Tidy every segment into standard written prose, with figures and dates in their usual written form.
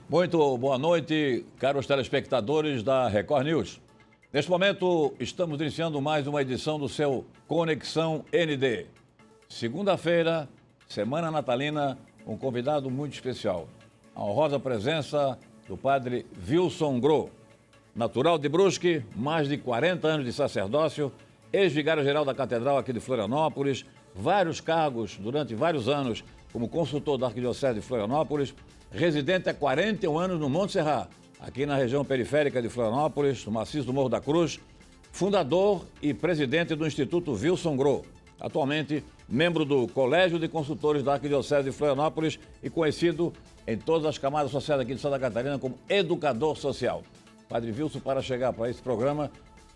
Muito boa noite, caros telespectadores da Record News. Neste momento, estamos iniciando mais uma edição do seu Conexão ND. Segunda-feira, semana natalina, um convidado muito especial. A honrosa presença do padre Wilson Groh, natural de Brusque, mais de 40 anos de sacerdócio, ex-vigário-geral da Catedral aqui de Florianópolis, vários cargos durante vários anos como consultor da Arquidiocese de Florianópolis, residente há 41 anos no Monte Serra, aqui na região periférica de Florianópolis, no maciço do Morro da Cruz, fundador e presidente do Instituto Wilson Groh, atualmente membro do Colégio de Consultores da Arquidiocese de Florianópolis e conhecido em todas as camadas sociais aqui de Santa Catarina como educador social. Padre Wilson, para chegar para esse programa,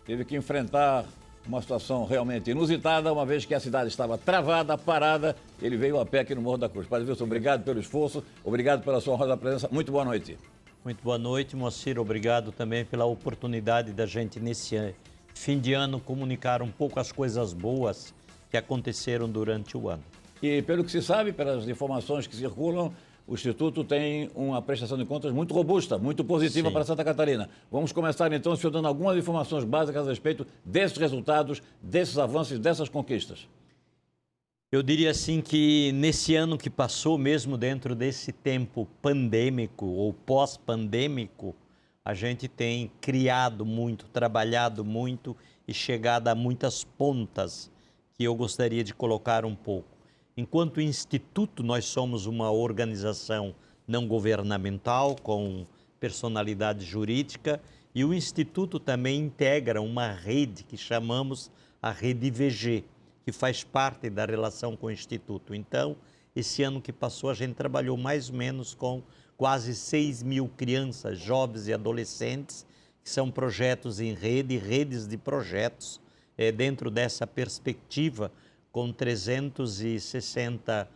teve que enfrentar uma situação realmente inusitada, uma vez que a cidade estava travada, parada, ele veio a pé aqui no Morro da Cruz. Padre Wilson, obrigado pelo esforço, obrigado pela sua honrosa presença, muito boa noite. Muito boa noite, Moacir, obrigado também pela oportunidade da gente nesse fim de ano comunicar um pouco as coisas boas que aconteceram durante o ano. E pelo que se sabe, pelas informações que circulam, o Instituto tem uma prestação de contas muito robusta, muito positiva para Santa Catarina. Vamos começar então, senhor, dando algumas informações básicas a respeito desses resultados, desses avanços, dessas conquistas. Eu diria assim que nesse ano que passou, mesmo dentro desse tempo pandêmico ou pós-pandêmico, a gente tem criado muito, trabalhado muito e chegado a muitas pontas que eu gostaria de colocar um pouco. Enquanto instituto, nós somos uma organização não governamental com personalidade jurídica e o instituto também integra uma rede que chamamos a Rede IVG, que faz parte da relação com o instituto. Então, esse ano que passou, a gente trabalhou mais ou menos com quase 6.000 crianças, jovens e adolescentes, que são projetos em rede, redes de projetos, dentro dessa perspectiva, com 360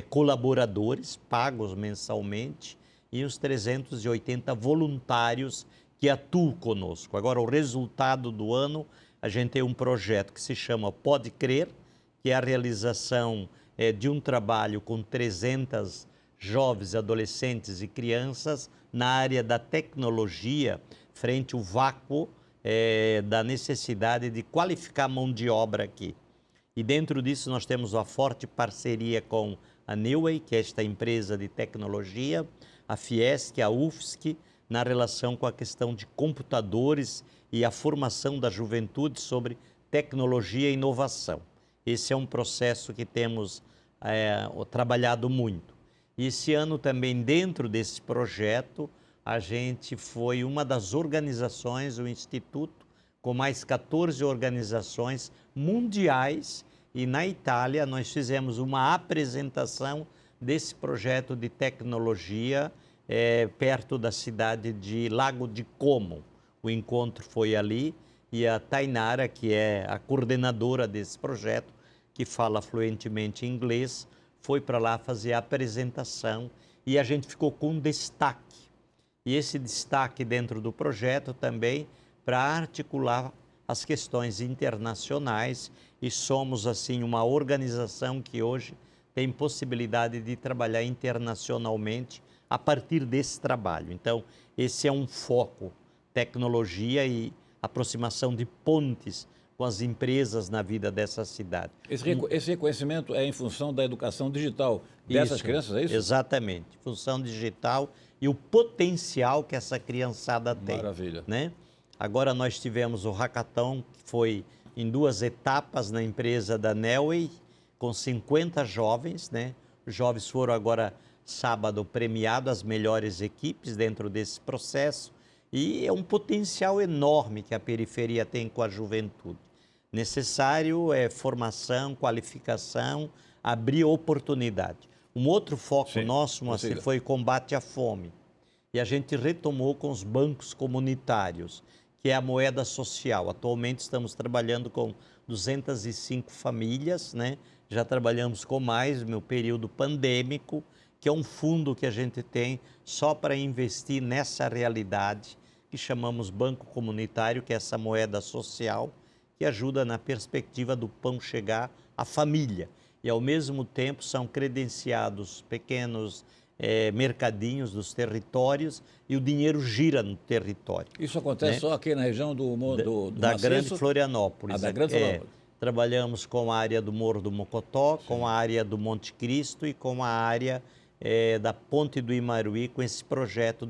colaboradores pagos mensalmente e os 380 voluntários que atuam conosco. Agora, o resultado do ano, a gente tem um projeto que se chama Pode Crer, que é a realização de um trabalho com 300 jovens, adolescentes e crianças na área da tecnologia, frente ao vácuo da necessidade de qualificar a mão de obra aqui. E dentro disso nós temos uma forte parceria com a Newway, que é esta empresa de tecnologia, a Fiesc, a UFSC, na relação com a questão de computadores e a formação da juventude sobre tecnologia e inovação. Esse é um processo que temos trabalhado muito. E esse ano também, dentro desse projeto, a gente foi uma das organizações, o Instituto, com mais 14 organizações mundiais, e na Itália nós fizemos uma apresentação desse projeto de tecnologia perto da cidade de Lago de Como. O encontro foi ali e a Tainara, que é a coordenadora desse projeto, que fala fluentemente inglês, foi para lá fazer a apresentação e a gente ficou com um destaque. E esse destaque dentro do projeto também para articular as questões internacionais e somos, assim, uma organização que hoje tem possibilidade de trabalhar internacionalmente a partir desse trabalho. Então, esse é um foco, tecnologia e aproximação de pontes com as empresas na vida dessa cidade. Esse reconhecimento é em função da educação digital dessas crianças, é isso? Exatamente, função digital e o potencial que essa criançada tem. Maravilha. Né? Agora nós tivemos o hackathon, que foi em 2 etapas na empresa da Newway, com 50 jovens, né? Os jovens foram agora, sábado, premiados, as melhores equipes dentro desse processo. E é um potencial enorme que a periferia tem com a juventude. Necessário é formação, qualificação, abrir oportunidade. Um outro foco nosso, Moacir, foi combate à fome. E a gente retomou com os bancos comunitários, que é a moeda social. Atualmente estamos trabalhando com 205 famílias, né? Já trabalhamos com mais no período pandêmico, que é um fundo que a gente tem só para investir nessa realidade, que chamamos Banco Comunitário, que é essa moeda social, que ajuda na perspectiva do pão chegar à família. E, ao mesmo tempo, são credenciados pequenos mercadinhos dos territórios e o dinheiro gira no território. Isso acontece, né, só aqui na região do da Maciço? Grande Florianópolis. Da Grande Florianópolis. Trabalhamos com a área do Morro do Mocotó, com a área do Monte Cristo e com a área da Ponte do Imaruí, com esse projeto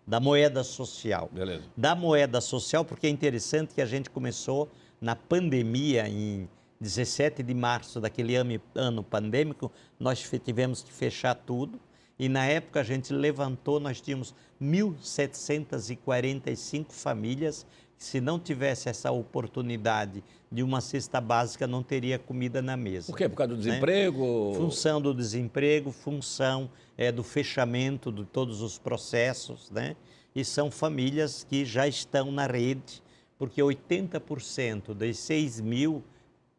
da moeda social. Beleza. Da moeda social, porque é interessante que a gente começou na pandemia, em 17 de março daquele ano pandêmico, nós tivemos que fechar tudo. E na época a gente levantou, nós tínhamos 1.745 famílias, que se não tivesse essa oportunidade de uma cesta básica, não teria comida na mesa. Por quê? Por causa do desemprego? Né? Função do desemprego, função do fechamento de todos os processos, né? E são famílias que já estão na rede, porque 80% das 6 mil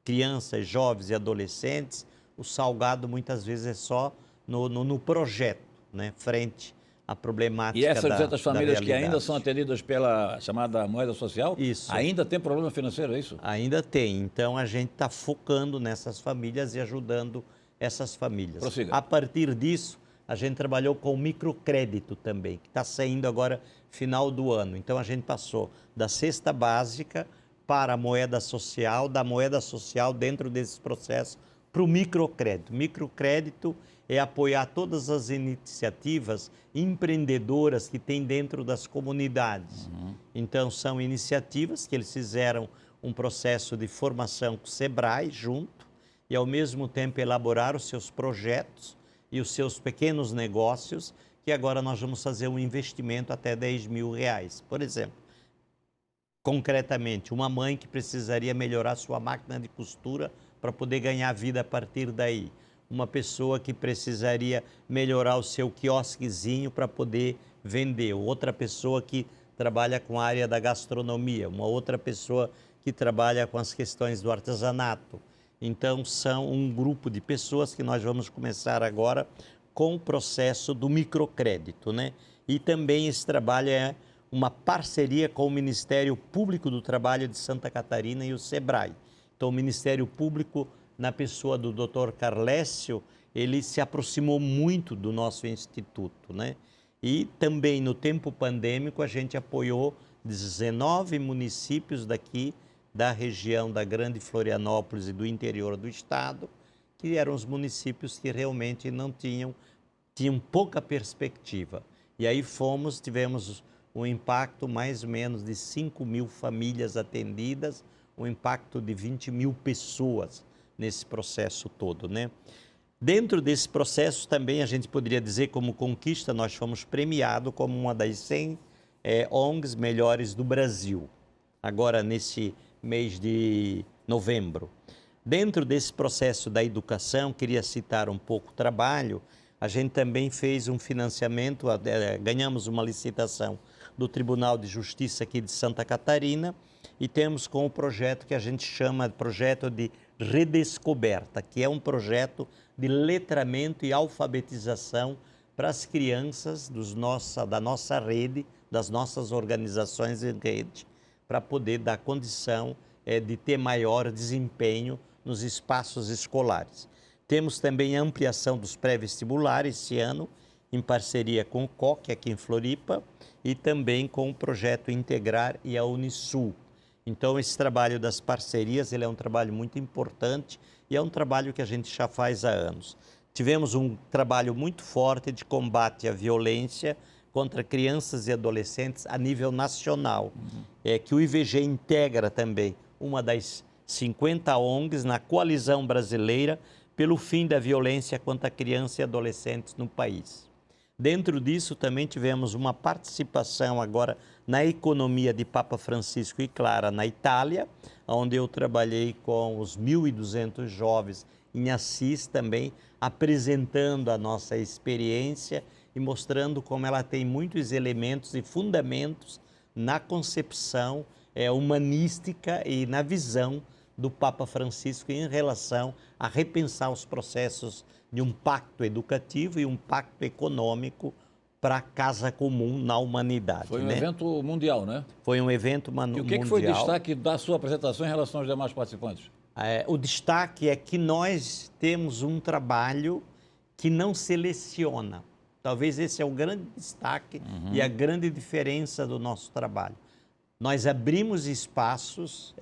crianças, jovens e adolescentes, o salgado muitas vezes é só no projeto, né? Frente à problemática. E essas 200 famílias que ainda são realidade. atendidas pela chamada moeda social, Isso. ainda tem problema financeiro, é isso? Ainda tem. Então, a gente está focando nessas famílias e ajudando essas famílias. Prossiga. A partir disso, a gente trabalhou com o microcrédito também, que está saindo agora final do ano. Então, a gente passou da cesta básica para a moeda social, da moeda social dentro desse processo para o microcrédito. Microcrédito é apoiar todas as iniciativas empreendedoras que tem dentro das comunidades. Então, são iniciativas que eles fizeram um processo de formação com o SEBRAE junto e, ao mesmo tempo, elaborar os seus projetos e os seus pequenos negócios, que agora nós vamos fazer um investimento até 10 mil reais. Por exemplo, concretamente, uma mãe que precisaria melhorar sua máquina de costura para poder ganhar vida a partir daí. Uma pessoa que precisaria melhorar o seu quiosquezinho para poder vender. Outra pessoa que trabalha com a área da gastronomia. Uma outra pessoa que trabalha com as questões do artesanato. Então, são um grupo de pessoas que nós vamos começar agora com o processo do microcrédito, né? E também esse trabalho é uma parceria com o Ministério Público do Trabalho de Santa Catarina e o SEBRAE. Então, o Ministério Público, na pessoa do Dr. Carlécio, ele se aproximou muito do nosso instituto, né? E também no tempo pandêmico a gente apoiou 19 municípios daqui da região da Grande Florianópolis e do interior do estado, que eram os municípios que realmente não tinham pouca perspectiva. E aí tivemos um impacto mais ou menos de 5 mil famílias atendidas, um impacto de 20 mil pessoas nesse processo todo, né? Dentro desse processo também a gente poderia dizer, como conquista, nós fomos premiados como uma das 100 ONGs melhores do Brasil, agora nesse mês de novembro. Dentro desse processo da educação, queria citar um pouco o trabalho, a gente também fez um financiamento, ganhamos uma licitação do Tribunal de Justiça aqui de Santa Catarina e temos com o projeto que a gente chama de projeto de Redescoberta, que é um projeto de letramento e alfabetização para as crianças da nossa rede, das nossas organizações em rede, para poder dar condição de ter maior desempenho nos espaços escolares. Temos também a ampliação dos pré-vestibulares esse ano, em parceria com o COC aqui em Floripa e também com o projeto Integrar e a Unisul. Então, esse trabalho das parcerias, ele é um trabalho muito importante e é um trabalho que a gente já faz há anos. Tivemos um trabalho muito forte de combate à violência contra crianças e adolescentes a nível nacional, que o IVG integra também uma das 50 ONGs na coalizão brasileira pelo fim da violência contra crianças e adolescentes no país. Dentro disso, também tivemos uma participação agora na economia de Papa Francisco e Clara, na Itália, onde eu trabalhei com os 1.200 jovens em Assis também, apresentando a nossa experiência e mostrando como ela tem muitos elementos e fundamentos na concepção humanística e na visão do Papa Francisco em relação a repensar os processos de um pacto educativo e um pacto econômico para a casa comum na humanidade. Foi um evento mundial, né? Foi um evento mundial. E o que foi o destaque da sua apresentação em relação aos demais participantes? O destaque é que nós temos um trabalho que não seleciona. Talvez esse é o grande destaque e a grande diferença do nosso trabalho. Nós abrimos espaços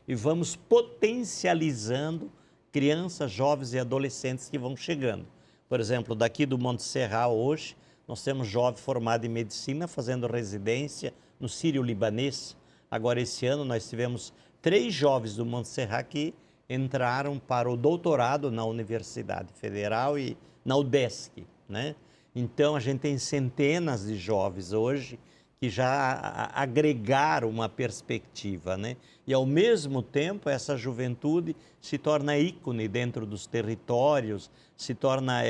e vamos potencializando crianças, jovens e adolescentes que vão chegando. Por exemplo, daqui do Monte Serra hoje, nós temos jovem formado em medicina fazendo residência no Sírio-Libanês. Agora, esse ano, nós tivemos 3 jovens do Monte Serra que entraram para o doutorado na Universidade Federal e na UDESC, né? Então, a gente tem centenas de jovens hoje que já agregaram uma perspectiva, né? E, ao mesmo tempo, essa juventude se torna ícone dentro dos territórios, se torna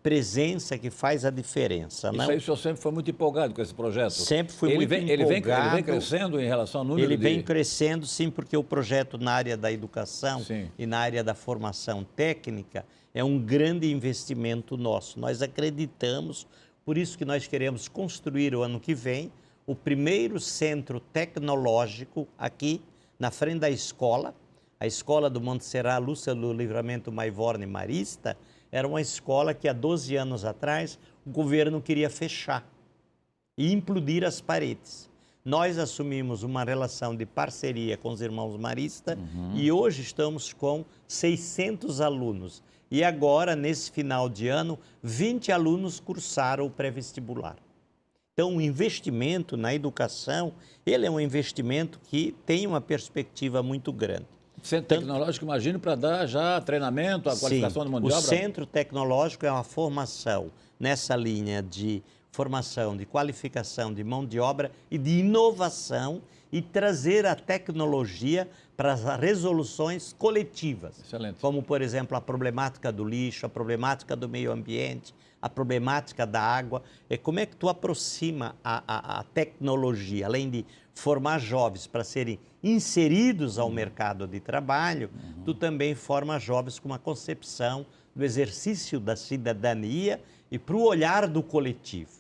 presença que faz a diferença. Isso aí o senhor sempre foi muito empolgado com esse projeto. Sempre fui muito empolgado. Ele vem crescendo em relação ao número Ele vem crescendo, sim, porque o projeto na área da educação e na área da formação técnica é um grande investimento nosso. Nós acreditamos, por isso que nós queremos construir o ano que vem o primeiro centro tecnológico aqui na frente da escola. A escola do Monte Serra, Lúcia do Livramento Maivorne Marista, era uma escola que há 12 anos atrás o governo queria fechar e implodir as paredes. Nós assumimos uma relação de parceria com os irmãos Marista e hoje estamos com 600 alunos. E agora, nesse final de ano, 20 alunos cursaram o pré-vestibular. Então, o investimento na educação, ele é um investimento que tem uma perspectiva muito grande. Centro tecnológico, imagino, para dar já treinamento, a qualificação de mão de obra? O centro tecnológico é uma formação nessa linha de formação, de qualificação de mão de obra e de inovação e trazer a tecnologia para as resoluções coletivas. Excelente. Como, por exemplo, a problemática do lixo, a problemática do meio ambiente, a problemática da água. Como é que tu aproxima a tecnologia, além de formar jovens para serem inseridos ao mercado de trabalho, tu também forma jovens com uma concepção do exercício da cidadania e para o olhar do coletivo,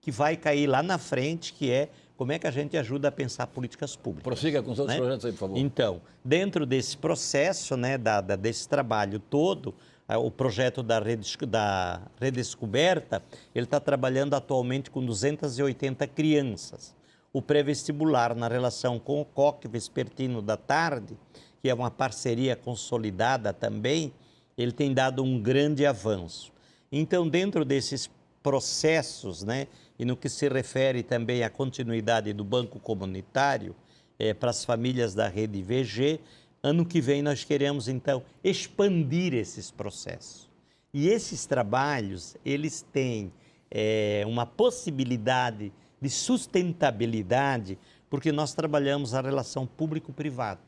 que vai cair lá na frente, que é como é que a gente ajuda a pensar políticas públicas. Prossiga com os outros projetos aí, por favor. Então, dentro desse processo, né, desse trabalho todo, o projeto da Redescoberta, ele está trabalhando atualmente com 280 crianças. O pré-vestibular, na relação com o COC Vespertino da Tarde, que é uma parceria consolidada também, ele tem dado um grande avanço. Então, dentro desses processos, né, e no que se refere também à continuidade do Banco Comunitário para as famílias da rede VG, ano que vem nós queremos, então, expandir esses processos. E esses trabalhos, eles têm uma possibilidade de sustentabilidade, porque nós trabalhamos a relação público-privado.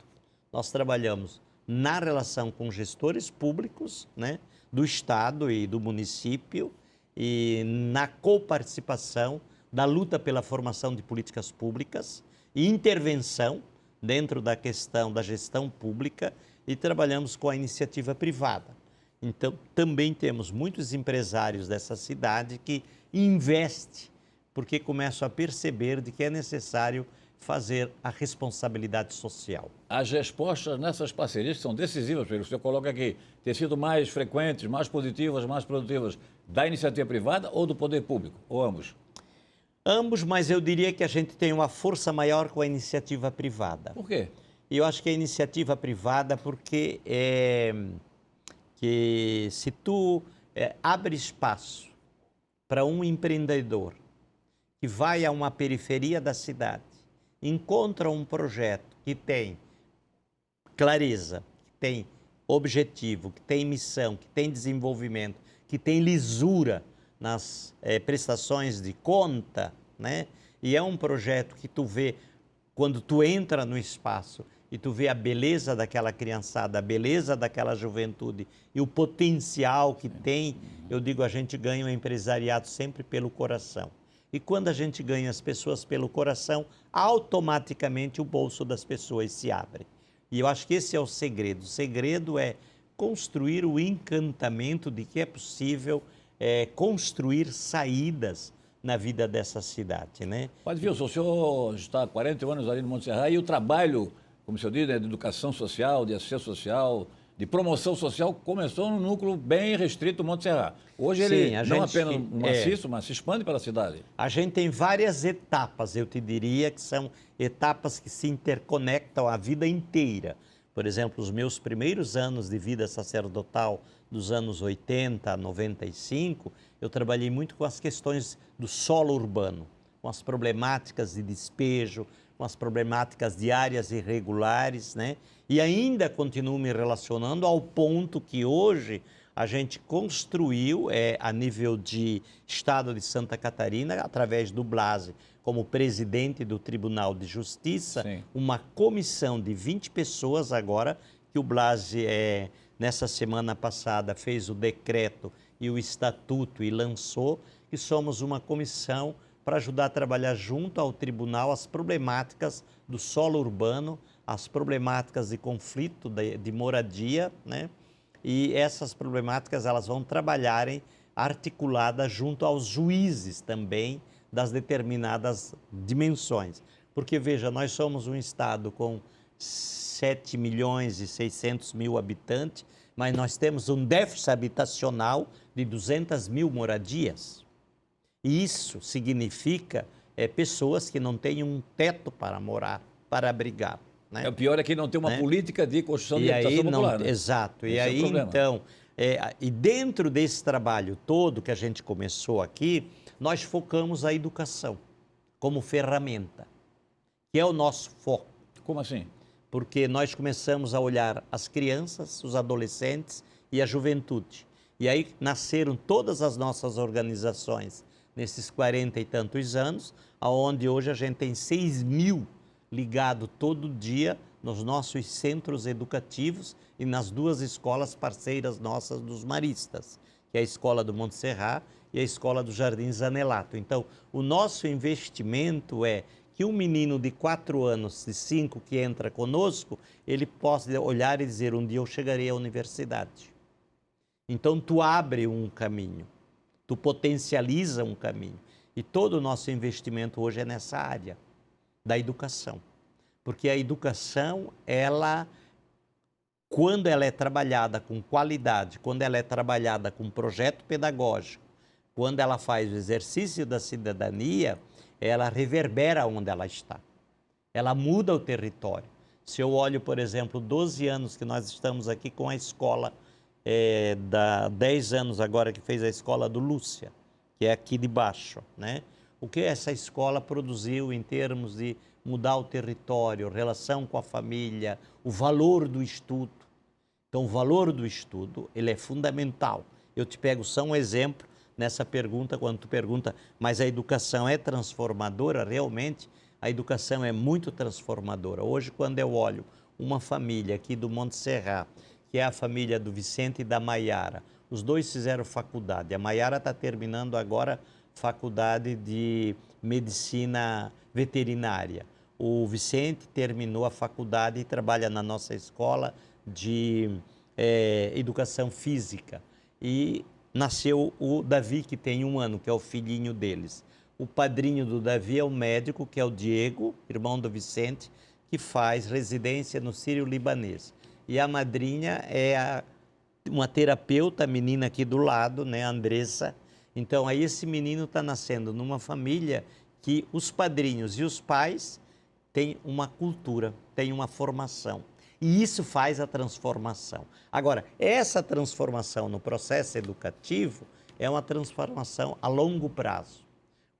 Nós trabalhamos na relação com gestores públicos, né, do Estado e do município, e na coparticipação da luta pela formação de políticas públicas e intervenção dentro da questão da gestão pública, e trabalhamos com a iniciativa privada. Então, também temos muitos empresários dessa cidade que investem, porque começam a perceber de que é necessário fazer a responsabilidade social. As respostas nessas parcerias que são decisivas, porque o senhor coloca aqui, ter sido mais frequentes, mais positivas, mais produtivas, da iniciativa privada ou do poder público, ou ambos? Ambos, mas eu diria que a gente tem uma força maior com a iniciativa privada. Por quê? Eu acho que a iniciativa privada, porque que se tu abre espaço para um empreendedor que vai a uma periferia da cidade, encontra um projeto que tem clareza, que tem objetivo, que tem missão, que tem desenvolvimento, que tem lisura nas prestações de conta, né? E é um projeto que tu vê, quando tu entra no espaço e tu vê a beleza daquela criançada, a beleza daquela juventude e o potencial que tem, eu digo, a gente ganha o empresariado sempre pelo coração. E quando a gente ganha as pessoas pelo coração, automaticamente o bolso das pessoas se abre. E eu acho que esse é o segredo. O segredo é construir o encantamento de que é possível construir saídas na vida dessa cidade, né? Padre Wilson, o senhor está há 40 anos ali no Monte Serra e o trabalho, como o senhor diz, de educação social, de assistência social, de promoção social começou num núcleo bem restrito, Monte Serra. Hoje ele não apenas maciço, mas se expande pela cidade. A gente tem várias etapas, eu te diria, que são etapas que se interconectam a vida inteira. Por exemplo, os meus primeiros anos de vida sacerdotal, dos anos 80 a 95, eu trabalhei muito com as questões do solo urbano, com as problemáticas de despejo, com as problemáticas de áreas irregulares, né? E ainda continuo me relacionando ao ponto que hoje a gente construiu, a nível de Estado de Santa Catarina, através do Blasi, como presidente do Tribunal de Justiça, Sim. uma comissão de 20 pessoas agora, que o Blasi, nessa semana passada, fez o decreto e o estatuto e lançou, que somos uma comissão para ajudar a trabalhar junto ao tribunal as problemáticas do solo urbano, as problemáticas de conflito de moradia, né? E essas problemáticas elas vão trabalharem articuladas junto aos juízes também das determinadas dimensões. Porque, veja, nós somos um estado com 7 milhões e 600 mil habitantes, mas nós temos um déficit habitacional de 200 mil moradias. E isso significa pessoas que não têm um teto para morar, para abrigar. Né? O pior é que não tem uma política de construção de habitação popular. Né? Exato. Esse e aí, então, e dentro desse trabalho todo que a gente começou aqui, nós focamos a educação como ferramenta, que é o nosso foco. Como assim? Porque nós começamos a olhar as crianças, os adolescentes e a juventude. E aí nasceram todas as nossas organizações nesses 40 e tantos anos, onde hoje a gente tem 6 mil ligados todo dia nos nossos centros educativos e nas duas escolas parceiras nossas dos maristas, que é a Escola do Monte Serra e a Escola do Jardim Zanelato. Então, o nosso investimento é que um menino de 4 anos, de 5, que entra conosco, ele possa olhar e dizer, um dia eu chegarei à universidade. Então, tu abre um caminho, tu potencializa um caminho. E todo o nosso investimento hoje é nessa área da educação. Porque a educação, quando ela é trabalhada com qualidade, quando ela é trabalhada com projeto pedagógico, quando ela faz o exercício da cidadania, ela reverbera onde ela está. Ela muda o território. Se eu olho, por exemplo, 12 anos que nós estamos aqui com a escola, 10 anos agora que fez a escola do Lúcia, que é aqui de baixo, né? O que essa escola produziu em termos de mudar o território, relação com a família, o valor do estudo. Então, o valor do estudo, ele é fundamental. Eu te pego só um exemplo nessa pergunta, quando tu pergunta, mas a educação é transformadora? Realmente, a educação é muito transformadora. Hoje, quando eu olho uma família aqui do Monte Serra, que é a família do Vicente e da Maiara, os dois fizeram faculdade. A Maiara está terminando agora faculdade de medicina veterinária. O Vicente terminou a faculdade e trabalha na nossa escola de educação física. E nasceu o Davi, que tem 1 ano, que é o filhinho deles. O padrinho do Davi é o médico, que é o Diego, irmão do Vicente, que faz residência no Sírio-Libanês. E a madrinha é uma terapeuta, a menina aqui do lado, né, a Andressa. Então, aí esse menino está nascendo numa família que os padrinhos e os pais têm uma cultura, têm uma formação. E isso faz a transformação. Agora, essa transformação no processo educativo é uma transformação a longo prazo.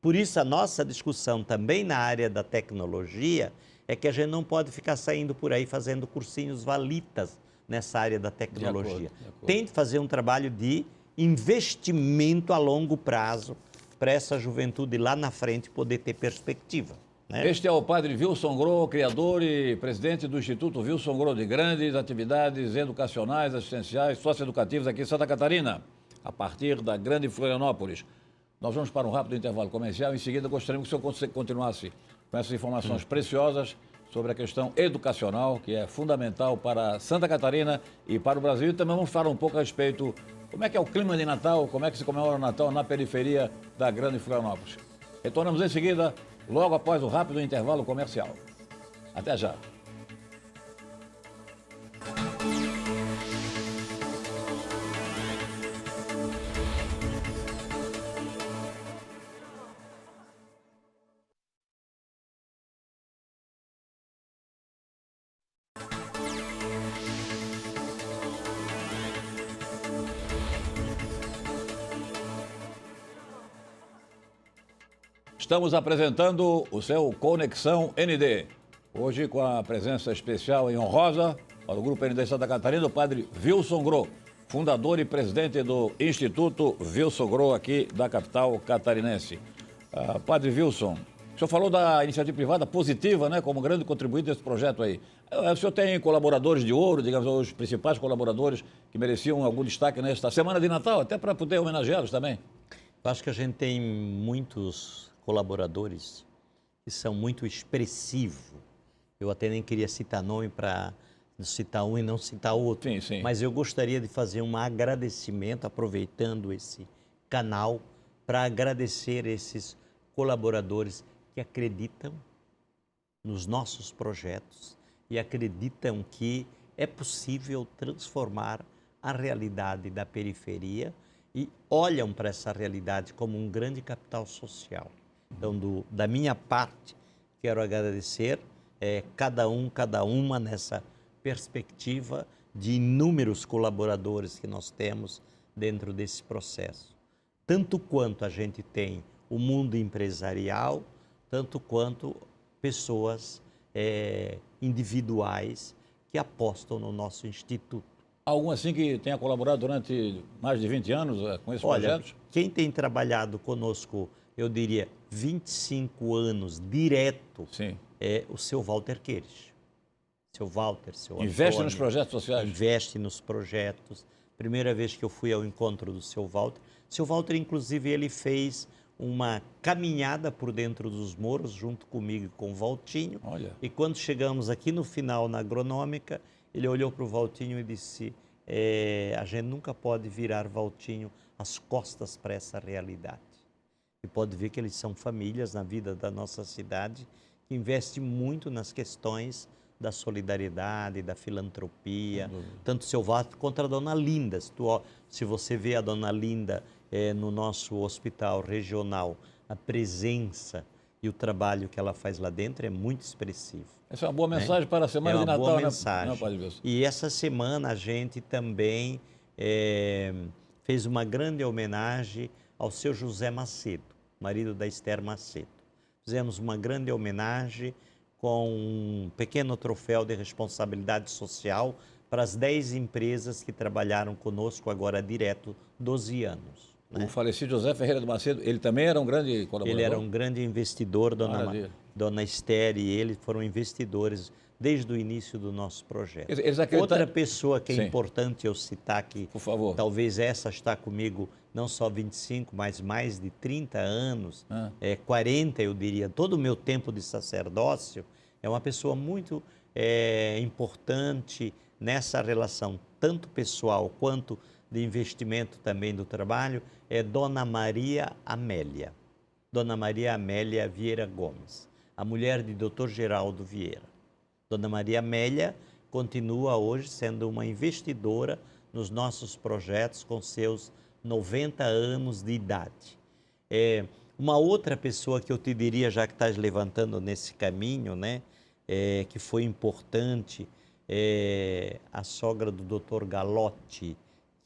Por isso, a nossa discussão também na área da tecnologia é que a gente não pode ficar saindo por aí fazendo cursinhos valitas nessa área da tecnologia. De acordo. Tem que fazer um trabalho de investimento a longo prazo para essa juventude lá na frente poder ter perspectiva. Né? Este é o padre Wilson Groh, criador e presidente do Instituto Wilson Groh, de grandes atividades educacionais, assistenciais, socioeducativas aqui em Santa Catarina, a partir da Grande Florianópolis. Nós vamos para um rápido intervalo comercial. Em seguida, gostaríamos que o senhor continuasse com essas informações preciosas sobre a questão educacional, que é fundamental para Santa Catarina e para o Brasil. E também vamos falar um pouco a respeito como é que é o clima de Natal, como é que se comemora o Natal na periferia da Grande Florianópolis. Retornamos em seguida, logo após o rápido intervalo comercial. Até já. estamos apresentando o seu Conexão ND. Hoje com a presença especial e honrosa para o Grupo ND Santa Catarina, o padre Wilson Gro, fundador e presidente do Instituto Wilson Gro aqui da capital catarinense. Padre Wilson, o senhor falou da iniciativa privada positiva, né, como grande contribuinte desse projeto aí. O senhor tem colaboradores de ouro, digamos, os principais colaboradores que mereciam algum destaque nesta semana de Natal, até para poder homenageá-los também? Eu acho que a gente tem muitos colaboradores que são muito expressivos. Eu até nem queria citar nome para citar um e não citar outro. Sim, sim. Mas eu gostaria de fazer um agradecimento, aproveitando esse canal, para agradecer esses colaboradores que acreditam nos nossos projetos e acreditam que é possível transformar a realidade da periferia e olham para essa realidade como um grande capital social. Então, da minha parte, quero agradecer cada uma nessa perspectiva de inúmeros colaboradores que nós temos dentro desse processo. Tanto quanto a gente tem o mundo empresarial, tanto quanto pessoas individuais que apostam no nosso instituto. Algum assim que tenha colaborado durante mais de 20 anos com esses projetos? Quem tem trabalhado conosco, eu diria, 25 anos direto, sim, é o seu Walter Queires. Seu Walter, seu Antônio. Investe nos projetos sociais? Investe nos projetos. Primeira vez que eu fui ao encontro do seu Walter. Seu Walter, inclusive, ele fez uma caminhada por dentro dos morros, junto comigo e com o Valtinho. Olha. E quando chegamos aqui no final, na agronômica, ele olhou para o Valtinho e disse, a gente nunca pode virar, Valtinho, as costas para essa realidade. E pode ver que eles são famílias na vida da nossa cidade, que investem muito nas questões da solidariedade, da filantropia, tanto o seu Walter quanto a dona Linda. Se você vê a dona Linda no nosso hospital regional, a presença e o trabalho que ela faz lá dentro é muito expressivo. Essa é uma boa mensagem para a semana de Natal, boa mensagem. Não, Padre Wilson? E essa semana a gente também fez uma grande homenagem ao seu José Macedo, marido da Esther Macedo. Fizemos uma grande homenagem com um pequeno troféu de responsabilidade social para as 10 empresas que trabalharam conosco agora direto 12 anos. O falecido José Ferreira do Macedo, ele também era um grande colaborador? Ele era um grande investidor, dona Esther e ele foram investidores desde o início do nosso projeto. Outra pessoa que é importante eu citar aqui, por favor, talvez essa está comigo não só 25, mas mais de 30 anos, 40 eu diria, todo o meu tempo de sacerdócio, é uma pessoa muito importante nessa relação, tanto pessoal quanto de investimento também do trabalho, é Dona Maria Amélia. Dona Maria Amélia Vieira Gomes, a mulher de Dr. Geraldo Vieira. Dona Maria Amélia continua hoje sendo uma investidora nos nossos projetos com seus 90 anos de idade. Uma outra pessoa que eu te diria, já que estás levantando nesse caminho, né, que foi importante, a sogra do Dr. Galotti,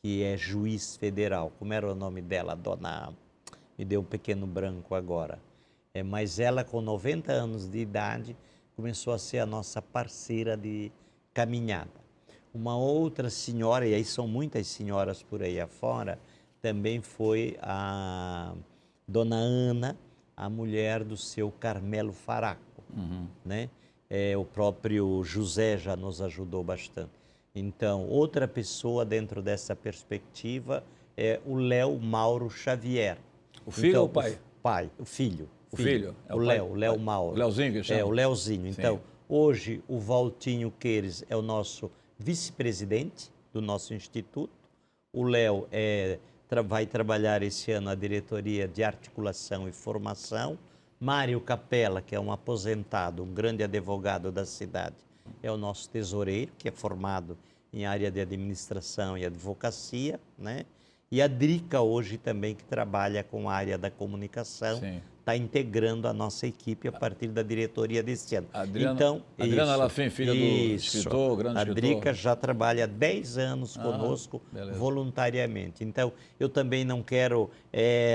que é juiz federal. Como era o nome dela? Dona... Me deu um pequeno branco agora. Mas ela, com 90 anos de idade, começou a ser a nossa parceira de caminhada. Uma outra senhora, e aí são muitas senhoras por aí afora, também foi a Dona Ana, a mulher do seu Carmelo Faraco. Né? O próprio José já nos ajudou bastante. Então, outra pessoa dentro dessa perspectiva é o Léo Mauro Xavier. O filho ou o pai? O filho. O filho? O Léo Mauro. O Leozinho que chama? O Leozinho. Então, hoje o Valtinho Queires é o nosso vice-presidente do nosso instituto. O Léo vai trabalhar esse ano a diretoria de articulação e formação. Mário Capella, que é um aposentado, um grande advogado da cidade, é o nosso tesoureiro, que é formado em área de administração e advocacia, né? E a Drica hoje também, que trabalha com a área da comunicação, está integrando a nossa equipe a partir da diretoria desse ano. Adriana Lafim, filha do escritor, grande escritor. A Drica já trabalha há 10 anos conosco voluntariamente. Então, eu também não quero,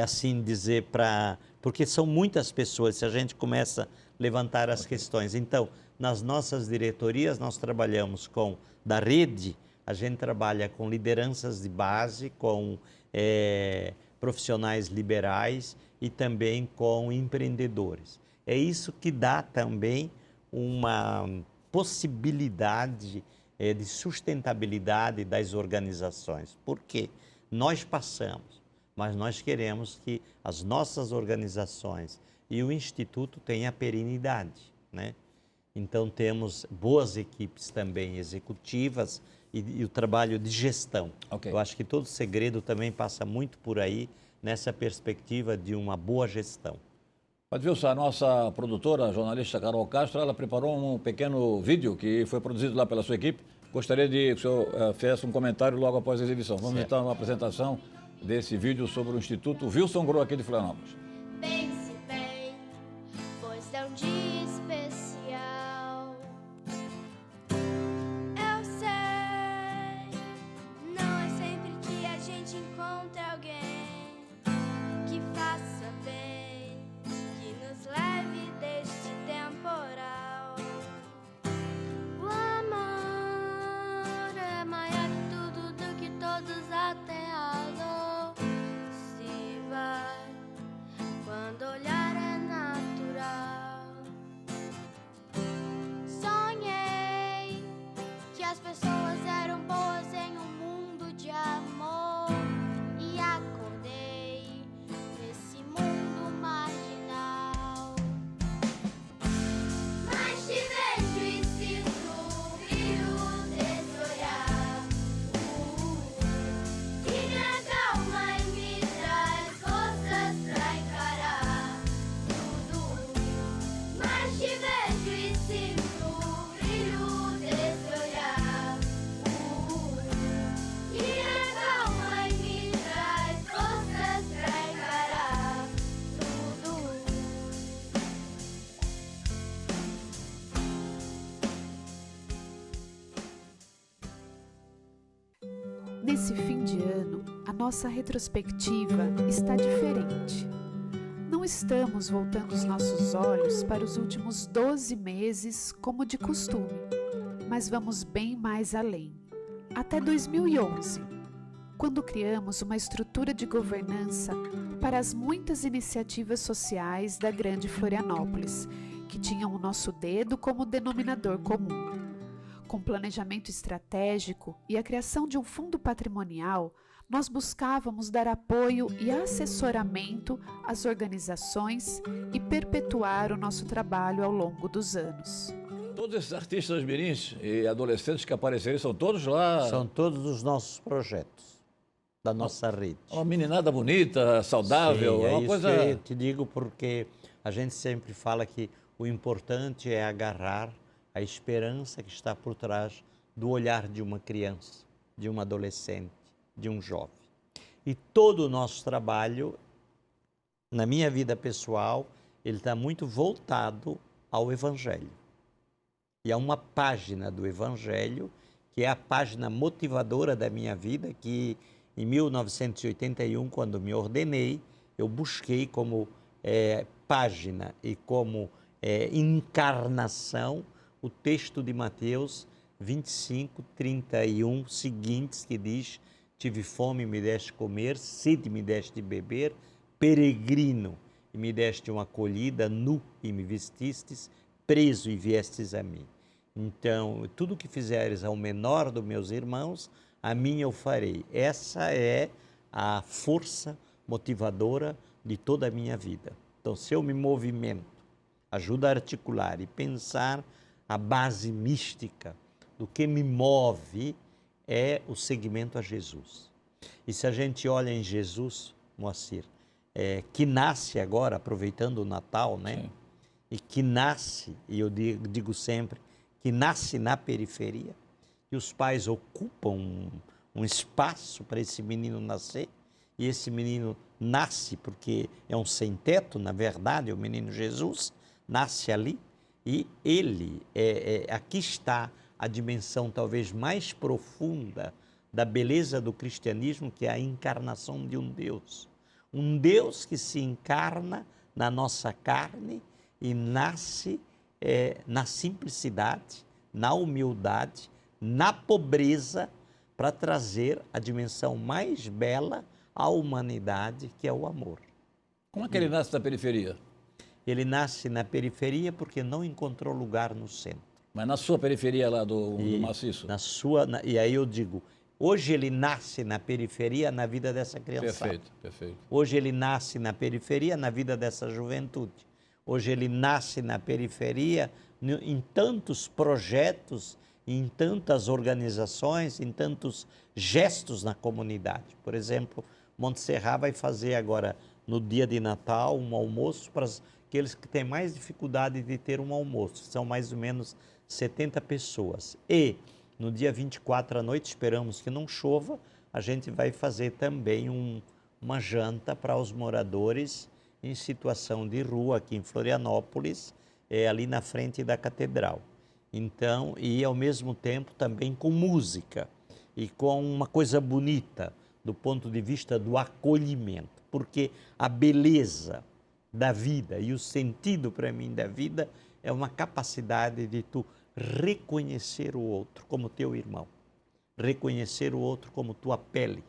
assim dizer, para porque são muitas pessoas se a gente começa a levantar as questões. Então, nas nossas diretorias, nós trabalhamos da rede, a gente trabalha com lideranças de base, com profissionais liberais e também com empreendedores. É isso que dá também uma possibilidade de sustentabilidade das organizações. Por quê? Nós passamos, mas nós queremos que as nossas organizações e o Instituto tenham perenidade, né? Então, temos boas equipes também executivas e o trabalho de gestão. Okay. Eu acho que todo segredo também passa muito por aí, nessa perspectiva de uma boa gestão. Wilson, a nossa produtora, a jornalista Carol Castro, ela preparou um pequeno vídeo que foi produzido lá pela sua equipe. Gostaria de que o senhor fizesse um comentário logo após a exibição. Vamos então a uma apresentação desse vídeo sobre o Instituto Wilson Grow aqui de Florianópolis. Pense bem, pois é um dia especial. Eu sei, não é sempre que a gente encontra alguém que faça bem, que nos leve deste temporal. O amor é maior que tudo, do que todos até a dor se vai. Quando olhar é natural. Sonhei que as pessoas eram boas em um mundo de amor e acordei nesse mundo marginal. Mas te vejo e sinto o brilho desse olhar que me acalma e me traz forças pra encarar tudo. Mas te vejo e sinto o brilho desse olhar que me acalma e me traz forças pra encarar tudo. Nesse fim de ano, a nossa retrospectiva está diferente. Não estamos voltando os nossos olhos para os últimos 12 meses como de costume, mas vamos bem mais além. Até 2011, quando criamos uma estrutura de governança para as muitas iniciativas sociais da Grande Florianópolis, que tinham o nosso dedo como denominador comum. Com planejamento estratégico e a criação de um fundo patrimonial, nós buscávamos dar apoio e assessoramento às organizações e perpetuar o nosso trabalho ao longo dos anos. Todos esses artistas mirins e adolescentes que apareceram são todos lá. São todos os nossos projetos, da nossa rede. Uma meninada bonita, saudável, Sim, é uma isso coisa... que eu te digo porque a gente sempre fala que o importante é agarrar a esperança que está por trás do olhar de uma criança, de um adolescente, de um jovem. E todo o nosso trabalho, na minha vida pessoal, ele está muito voltado ao Evangelho. E há uma página do Evangelho, que é a página motivadora da minha vida, que em 1981, quando me ordenei, eu busquei como página e como encarnação o texto de Mateus 25, 31 seguintes, que diz: tive fome e me deste comer, sede me deste beber, peregrino e me deste uma acolhida, nu e me vestistes, preso e viestes a mim. Então, tudo que fizeres ao menor dos meus irmãos, a mim eu farei. Essa é a força motivadora de toda a minha vida. Então, se eu me movimento, ajudo a articular e pensar, a base mística do que me move é o seguimento a Jesus. E se a gente olha em Jesus, Moacir, que nasce agora, aproveitando o Natal, né? Sim. E que nasce, e eu digo sempre, que nasce na periferia, e os pais ocupam um espaço para esse menino nascer, e esse menino nasce porque é um sem-teto, na verdade, o menino Jesus nasce ali, e ele, aqui está a dimensão talvez mais profunda da beleza do cristianismo, que é a encarnação de um Deus que se encarna na nossa carne e nasce na simplicidade, na humildade, na pobreza, para trazer a dimensão mais bela à humanidade, que é o amor. Como é que ele nasce da periferia? Ele nasce na periferia porque não encontrou lugar no centro. Mas na sua periferia lá do maciço? E aí eu digo, hoje ele nasce na periferia na vida dessa criança. Perfeito, perfeito. Hoje ele nasce na periferia na vida dessa juventude. Hoje ele nasce na periferia em tantos projetos, em tantas organizações, em tantos gestos na comunidade. Por exemplo, Montserrat vai fazer agora, no dia de Natal, um almoço para aqueles que têm mais dificuldade de ter um almoço. São mais ou menos 70 pessoas. E no dia 24 à noite, esperamos que não chova, a gente vai fazer também uma janta para os moradores em situação de rua aqui em Florianópolis, ali na frente da catedral. Então, e ao mesmo tempo também com música e com uma coisa bonita do ponto de vista do acolhimento, porque a beleza da vida e o sentido para mim da vida é uma capacidade de tu reconhecer o outro como teu irmão, reconhecer o outro como tua pele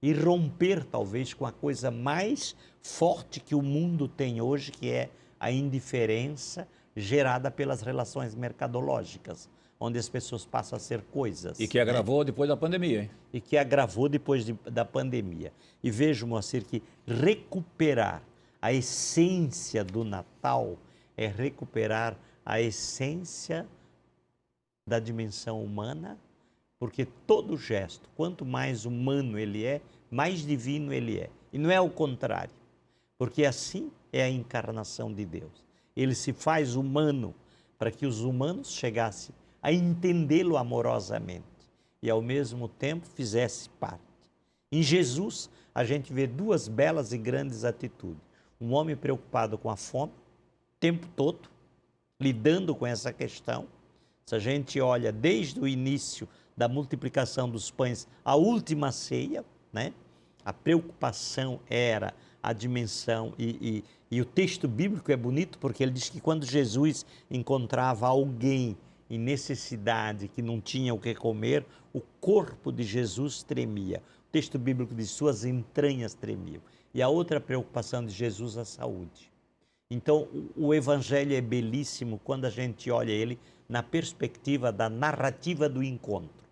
e romper talvez com a coisa mais forte que o mundo tem hoje, que é a indiferença gerada pelas relações mercadológicas, onde as pessoas passam a ser coisas. E que agravou depois da pandemia, hein? E que agravou depois da pandemia. E vejo, Moacir, que recuperar a essência do Natal é recuperar a essência da dimensão humana, porque todo gesto, quanto mais humano ele é, mais divino ele é. E não é o contrário, porque assim é a encarnação de Deus. Ele se faz humano para que os humanos chegassem a entendê-lo amorosamente e, ao mesmo tempo, fizesse parte. Em Jesus, a gente vê duas belas e grandes atitudes. Um homem preocupado com a fome, o tempo todo, lidando com essa questão. Se a gente olha desde o início da multiplicação dos pães à última ceia, né? A preocupação era a dimensão e o texto bíblico é bonito porque ele diz que quando Jesus encontrava alguém em necessidade que não tinha o que comer, o corpo de Jesus tremia. O texto bíblico diz suas entranhas tremiam. E a outra preocupação de Jesus, a saúde. Então, o evangelho é belíssimo quando a gente olha ele na perspectiva da narrativa do encontro.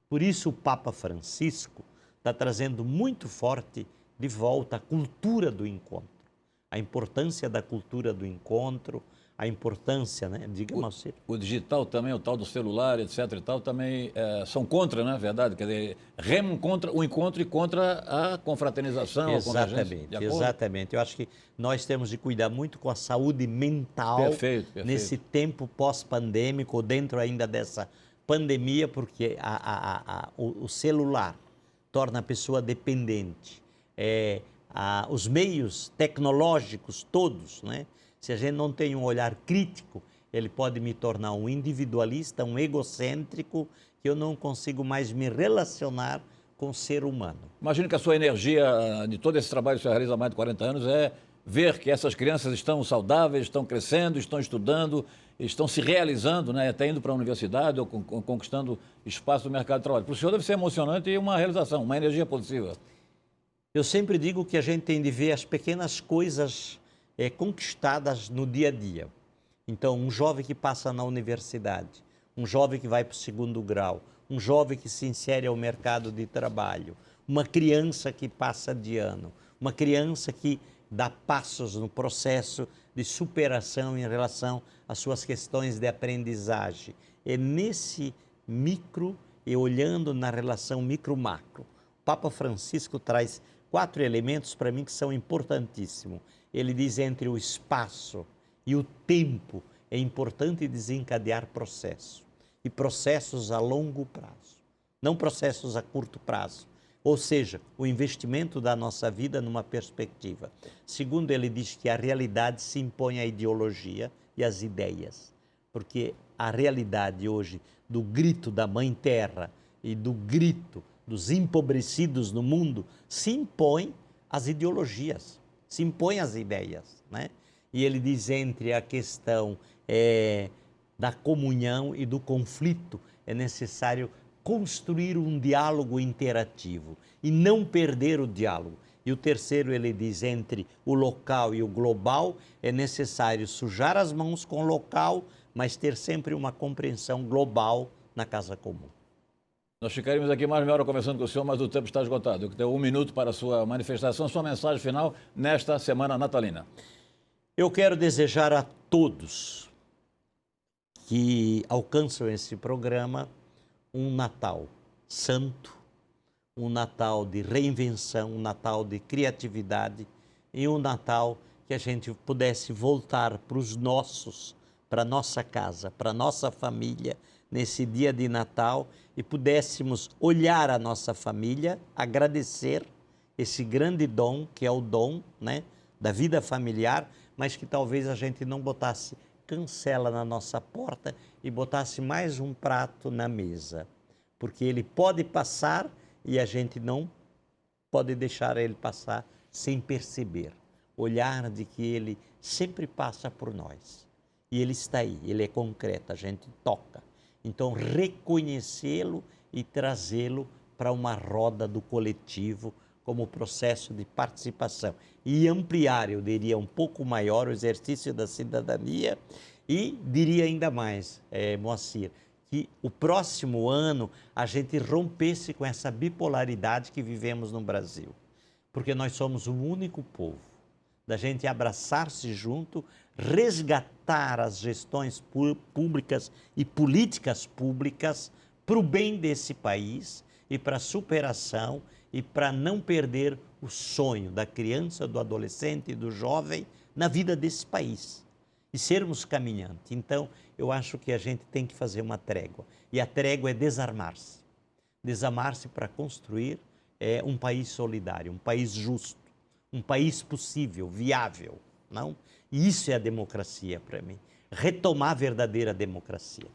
Por isso o Papa Francisco está trazendo muito forte de volta a cultura do encontro. A importância da cultura do encontro, a importância, né? Diga-me você. O digital também, o tal do celular, etc. e tal, também são contra, não é verdade? Quer dizer, remam contra o encontro e contra a confraternização, exatamente, a exatamente. Eu acho que nós temos de cuidar muito com a saúde mental perfeito. Nesse tempo pós-pandêmico, dentro ainda dessa pandemia, porque o celular torna a pessoa dependente. Os meios tecnológicos todos, né? Se a gente não tem um olhar crítico, ele pode me tornar um individualista, um egocêntrico, que eu não consigo mais me relacionar com o ser humano. Imagino que a sua energia de todo esse trabalho que você realiza há mais de 40 anos é ver que essas crianças estão saudáveis, estão crescendo, estão estudando, estão se realizando, né? Até indo para a universidade ou conquistando espaço no mercado de trabalho. Para o senhor deve ser emocionante e uma realização, uma energia positiva. Eu sempre digo que a gente tem de ver as pequenas coisas conquistadas no dia a dia. Então, um jovem que passa na universidade, um jovem que vai para o 2º grau, um jovem que se insere ao mercado de trabalho, uma criança que passa de ano, uma criança que dá passos no processo de superação em relação às suas questões de aprendizagem. É nesse micro e olhando na relação micro-macro. O Papa Francisco traz 4 elementos para mim que são importantíssimos. Ele diz entre o espaço e o tempo é importante desencadear processos. E processos a longo prazo, não processos a curto prazo. Ou seja, o investimento da nossa vida numa perspectiva. Segundo, ele diz que a realidade se impõe à ideologia e às ideias. Porque a realidade hoje do grito da Mãe Terra e do grito dos empobrecidos no mundo se impõe às ideologias, se impõe às ideias, né? e ele diz entre a questão da comunhão e do conflito, é necessário construir um diálogo interativo e não perder o diálogo. E o terceiro, ele diz, entre o local e o global, é necessário sujar as mãos com o local, mas ter sempre uma compreensão global na casa comum. Nós ficaríamos aqui mais meia hora conversando com o senhor, mas o tempo está esgotado. Eu tenho 1 minuto para a sua manifestação, sua mensagem final nesta semana natalina. Eu quero desejar a todos que alcançam esse programa um Natal santo, um Natal de reinvenção, um Natal de criatividade e um Natal que a gente pudesse voltar para os nossos, para a nossa casa, para a nossa família, nesse dia de Natal e pudéssemos olhar a nossa família, agradecer esse grande dom, que é o dom, né, da vida familiar, mas que talvez a gente não botasse cancela na nossa porta e botasse mais um prato na mesa, porque ele pode passar e a gente não pode deixar ele passar sem perceber. Olhar de que ele sempre passa por nós. E ele está aí, ele é concreto, a gente toca. Então, reconhecê-lo e trazê-lo para uma roda do coletivo como processo de participação. E ampliar, eu diria, um pouco maior o exercício da cidadania e diria ainda mais, Moacir, que o próximo ano a gente rompesse com essa bipolaridade que vivemos no Brasil. Porque nós somos o único povo, da gente abraçar-se junto, resgatar as gestões públicas e políticas públicas para o bem desse país e para a superação e para não perder o sonho da criança, do adolescente e do jovem na vida desse país e sermos caminhantes. Então, eu acho que a gente tem que fazer uma trégua e a trégua é desarmar-se. Desarmar-se para construir um país solidário, um país justo, um país possível, viável, não? E isso é a democracia para mim, retomar a verdadeira democracia.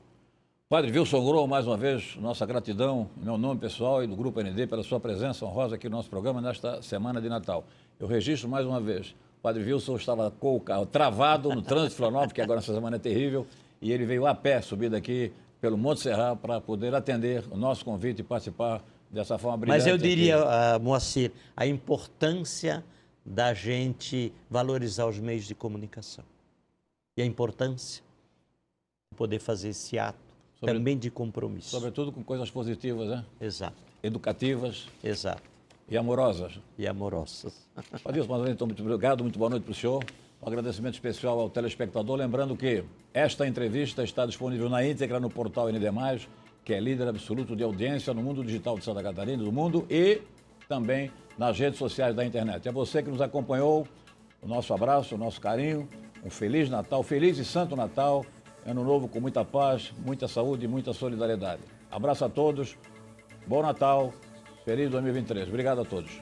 Padre Wilson Grohl, mais uma vez, nossa gratidão, em meu nome pessoal e do Grupo ND, pela sua presença honrosa aqui no nosso programa nesta semana de Natal. Eu registro mais uma vez, o Padre Wilson estava com o carro travado no trânsito de Florianópolis, que agora essa semana é terrível, e ele veio a pé, subir daqui pelo Monte Serra, para poder atender o nosso convite e participar dessa forma brilhante. Mas eu diria, Moacir, a importância da gente valorizar os meios de comunicação e a importância de poder fazer esse ato também de compromisso. Sobretudo com coisas positivas, né? Exato. Educativas. Exato. E amorosas. E amorosas. Padre Wilson, então, muito obrigado, muito boa noite para o senhor. Um agradecimento especial ao telespectador, lembrando que esta entrevista está disponível na íntegra no portal ND+, que é líder absoluto de audiência no mundo digital de Santa Catarina, do mundo, e também nas redes sociais da internet. É você que nos acompanhou, o nosso abraço, o nosso carinho, um Feliz Natal, Feliz e Santo Natal, Ano Novo com muita paz, muita saúde e muita solidariedade. Abraço a todos, bom Natal, feliz 2023. Obrigado a todos.